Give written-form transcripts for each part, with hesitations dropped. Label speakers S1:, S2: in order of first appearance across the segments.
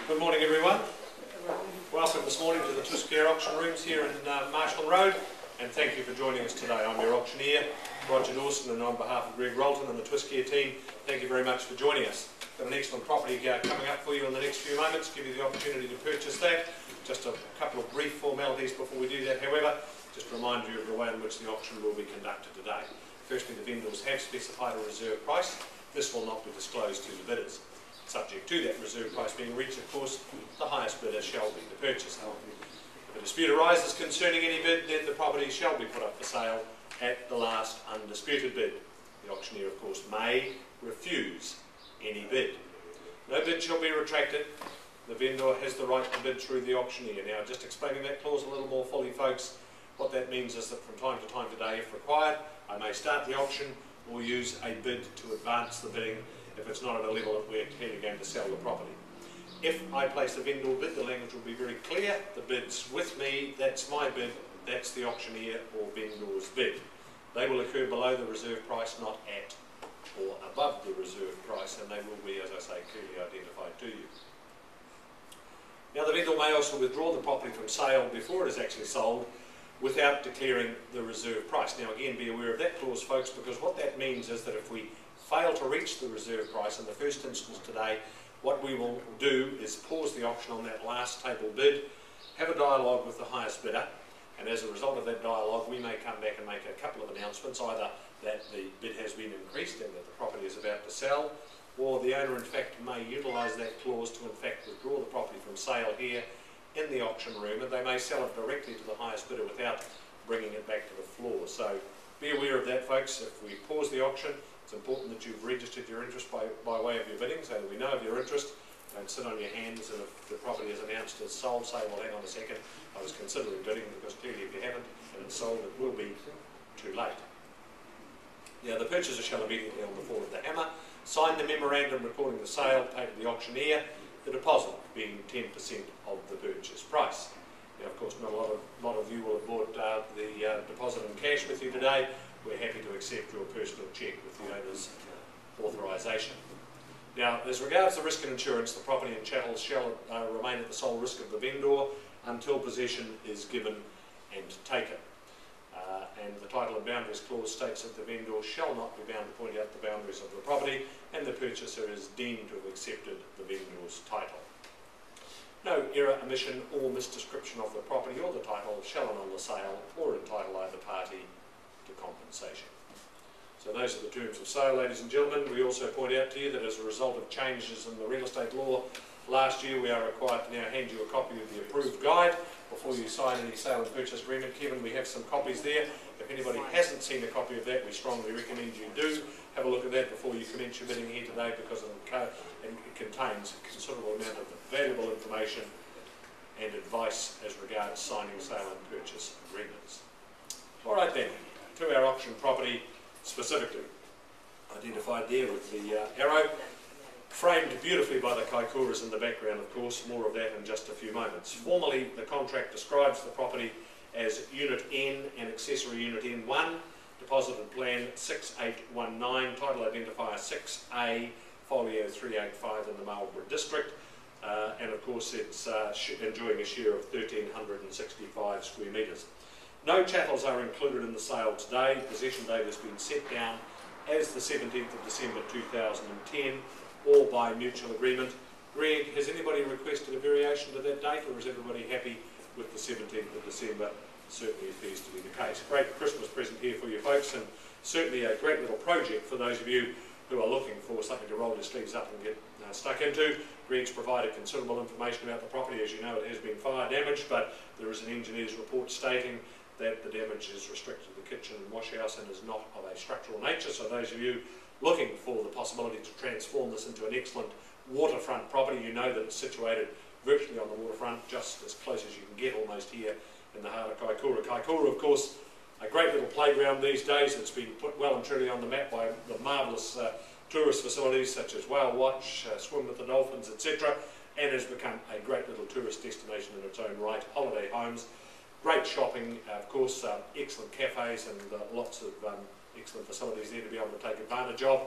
S1: Good morning everyone. Welcome this morning to the Twiss Keir auction rooms here in Marshall Road, and thank you for joining us today. I'm your auctioneer, Roger Dawson, and on behalf of Greg Rolton and the Twiss Keir team, thank you very much for joining us. Got an excellent property coming up for you in the next few moments, give you the opportunity to purchase that. Just a couple of brief formalities before we do that, however, just to remind you of the way in which the auction will be conducted today. Firstly, the vendors have specified a reserve price. This will not be disclosed to the bidders. Subject to that reserve price being reached, of course, the highest bidder shall be the purchaser. If a dispute arises concerning any bid, then the property shall be put up for sale at the last undisputed bid. The auctioneer, of course, may refuse any bid. No bid shall be retracted. The vendor has the right to bid through the auctioneer. Now, just explaining that clause a little more fully, folks, what that means is that from time to time today, if required, I may start the auction or use a bid to advance the bidding if it's not at a level that we're clearly going to sell the property. If I place a vendor bid, the language will be very clear. The bid's with me, that's my bid, that's the auctioneer or vendor's bid. They will occur below the reserve price, not at or above the reserve price, and they will be, as I say, clearly identified to you. Now, the vendor may also withdraw the property from sale before it is actually sold without declaring the reserve price. Now, again, be aware of that clause, folks, because what that means is that if we fail to reach the reserve price in the first instance today, what we will do is pause the auction on that last table bid, have a dialogue with the highest bidder, and as a result of that dialogue we may come back and make a couple of announcements, either that the bid has been increased and that the property is about to sell, or the owner in fact may utilise that clause to in fact withdraw the property from sale here in the auction room, and they may sell it directly to the highest bidder without bringing it back to the floor. So be aware of that, folks. If we pause the auction, it's important that you've registered your interest by way of your bidding so that we know of your interest. Don't sit on your hands, and if the property is announced as sold, say, well, hang on a second, I was considering bidding, because clearly if you haven't and it's sold, it will be too late. Now, the purchaser shall immediately on the fall of the hammer sign the memorandum recording the sale, pay to the auctioneer, the deposit being 10% of the purchase price. Now, of course, not a lot of you will have bought the deposit in cash with you today. We're happy to accept your personal cheque with the owner's authorisation. Now, as regards the risk and insurance, the property and chattels shall remain at the sole risk of the vendor until possession is given and taken. And the title and boundaries clause states that the vendor shall not be bound to point out the boundaries of the property, and the purchaser is deemed to have accepted the vendor's title. No error, omission or misdescription of the property or the title shall annul the sale or entitle either party to compensation. So those are the terms of sale, ladies and gentlemen. We also point out to you that as a result of changes in the real estate law last year, we are required to now hand you a copy of the approved guide before you sign any sale and purchase agreement. Kevin, we have some copies there. If anybody hasn't seen a copy of that, we strongly recommend you do have a look at that before you commence your bidding here today, because it contains a considerable amount of valuable information and advice as regards signing sale and purchase agreements. All right then, to our auction property specifically, identified there with the arrow, framed beautifully by the Kaikouras in the background, of course. More of that in just a few moments. Formally, the contract describes the property as Unit N and Accessory Unit N1, deposited plan 6819, title identifier 6A, folio 385 in the Marlborough district, and of course it's enjoying a share of 1,365 square metres. No chattels are included in the sale today. Possession date has been set down as the 17th of December 2010, or by mutual agreement. Greg, has anybody requested a variation to that date, or is everybody happy with the 17th of December? Certainly appears to be the case. Great Christmas present here for you folks, and certainly a great little project for those of you who are looking for something to roll your sleeves up and get stuck into. Greg's provided considerable information about the property. As you know, it has been fire damaged, but there is an engineer's report stating that the damage is restricted to the kitchen and wash house and is not of a structural nature. So those of you looking for the possibility to transform this into an excellent waterfront property, you know that it's situated virtually on the waterfront, just as close as you can get almost here in the heart of Kaikoura. Kaikoura, of course, a great little playground these days. It's been put well and truly on the map by the marvellous tourist facilities such as Whale Watch, Swim with the Dolphins, etc., and has become a great little tourist destination in its own right. Holiday homes, great shopping, of course, excellent cafes, and lots of excellent facilities there to be able to take advantage of.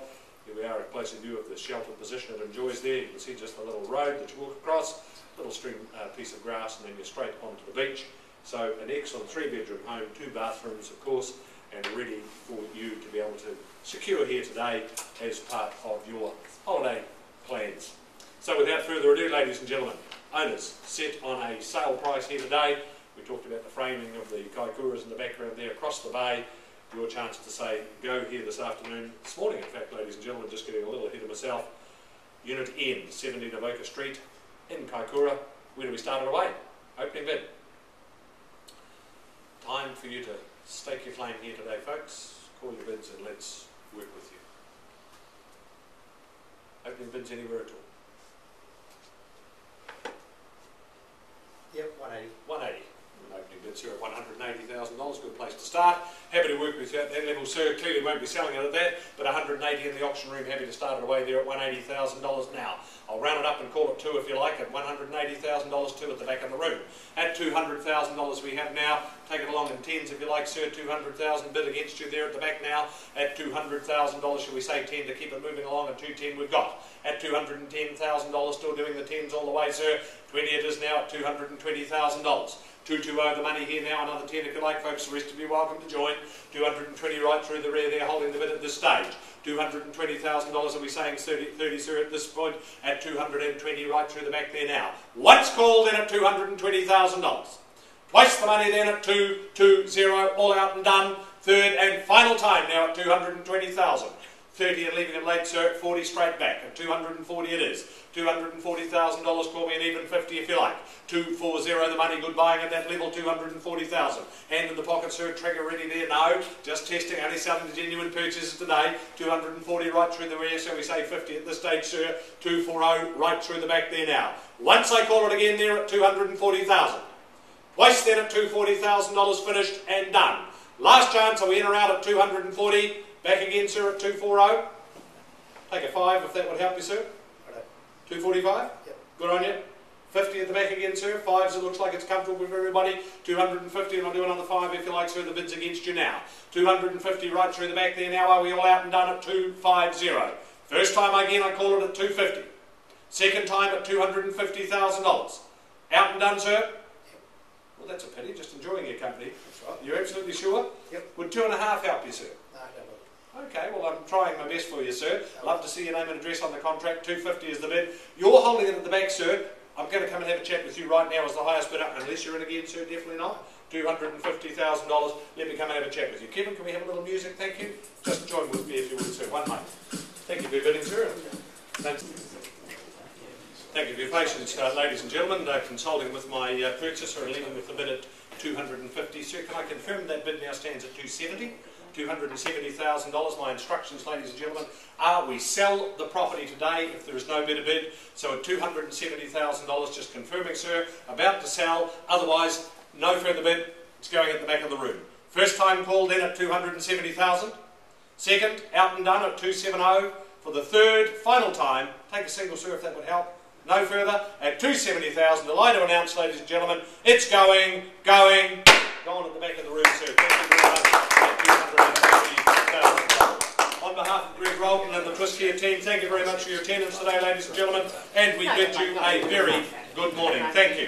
S1: Here we are at closer view of the sheltered position it enjoys there. You can see just a little road that you walk across, a little stream piece of grass, and then you're straight onto the beach. So an excellent 3-bedroom home, 2 bathrooms of course, and ready for you to be able to secure here today as part of your holiday plans. So without further ado, ladies and gentlemen, owners set on a sale price here today. We talked about the framing of the Kaikouras in the background there across the bay. Your chance to say go here this afternoon, this morning in fact, ladies and gentlemen, just getting a little ahead of myself. Unit N, 17 Avoca Street in Kaikoura. Where do we start it away? Opening bid. Time for you to stake your claim here today, folks. Call your bids and let's work with you. Opening bids anywhere at all?
S2: Yep, 180.
S1: 180. Opening bids here at $180,000, good place to start. Happy to work with you at that level, sir. Clearly won't be selling it at that, but 180 in the auction room, happy to start it away there at $180,000 now. I'll round it up and call it 2 if you like, at $180,000, 2 at the back of the room. At $200,000 we have now, take it along in tens if you like, sir. 200,000 bid against you there at the back now. At $200,000, shall we say 10 to keep it moving along, and 210 we've got. At $210,000, still doing the tens all the way, sir. 20 it is now at $220,000. 220 the money here now, another 10 if you like, folks. The rest of you welcome to join. 220 right through the rear there, holding the bid at this stage. $220,000, are we saying 30, sir, at this point? At 220 right through the back there now. Once called in at $220,000. Twice the money then at 220, all out and done. Third and final time now at $220,000. 30 and leaving it late, sir, at 40 straight back. At 240 it is. $240,000, call me an even 50 if you like. 240 the money, good buying at that level, 240,000. Hand in the pocket, sir, trigger ready there, no. Just testing, only selling the genuine purchases today. 240 right through the rear, so we say 50 at this stage, sir. 240 right through the back there now. Once I call it again there at 240,000. Twice then at $240,000 finished and done. Last chance, are we in or out at 240? Back again, sir, at 240. Take a 5 if that would help you, sir. 245?
S2: Yep.
S1: Good on you. 50 at the back again, sir. 5s, it looks like it's comfortable for everybody. 250, and I'll do another 5 if you like, sir. The bid's against you now. 250 right through the back there now. Are we all out and done at 250? First time again, I call it at 250. Second time at $250,000. Out and done, sir? Yep. Well, that's a pity. Just enjoying your company. That's right. You're absolutely sure? Yep. Would 2.5 help you, sir?
S2: No, no.
S1: Okay, well I'm trying my best for you, sir. Love to see your name and address on the contract. 250 is the bid. You're holding it at the back, sir. I'm going to come and have a chat with you right now as the highest bidder, unless you're in again, sir. Definitely not. $250,000. Let me come and have a chat with you. Kevin, can we have a little music? Thank you. Just join with me if you would, sir. One moment. Thank you for your bidding, sir. Thank you for your patience, ladies and gentlemen. Consulting with my purchaser and leaving with the bid at 250. Sir, can I confirm that bid now stands at 270? $270,000. My instructions, ladies and gentlemen, are we sell the property today if there is no better bid. So at $270,000, just confirming, sir, about to sell. Otherwise, no further bid. It's going at the back of the room. First time called in at $270,000. Second, out and done at $270. For the third, final time, take a single, sir, if that would help. No further, at $270,000. Delighted to announce, ladies and gentlemen, it's going at the back of the room, sir. Thank you very much. On behalf of Greg Rolton and the Twiss Keir team, thank you very much for your attendance today, ladies and gentlemen, and we bid you a very good morning. Thank you.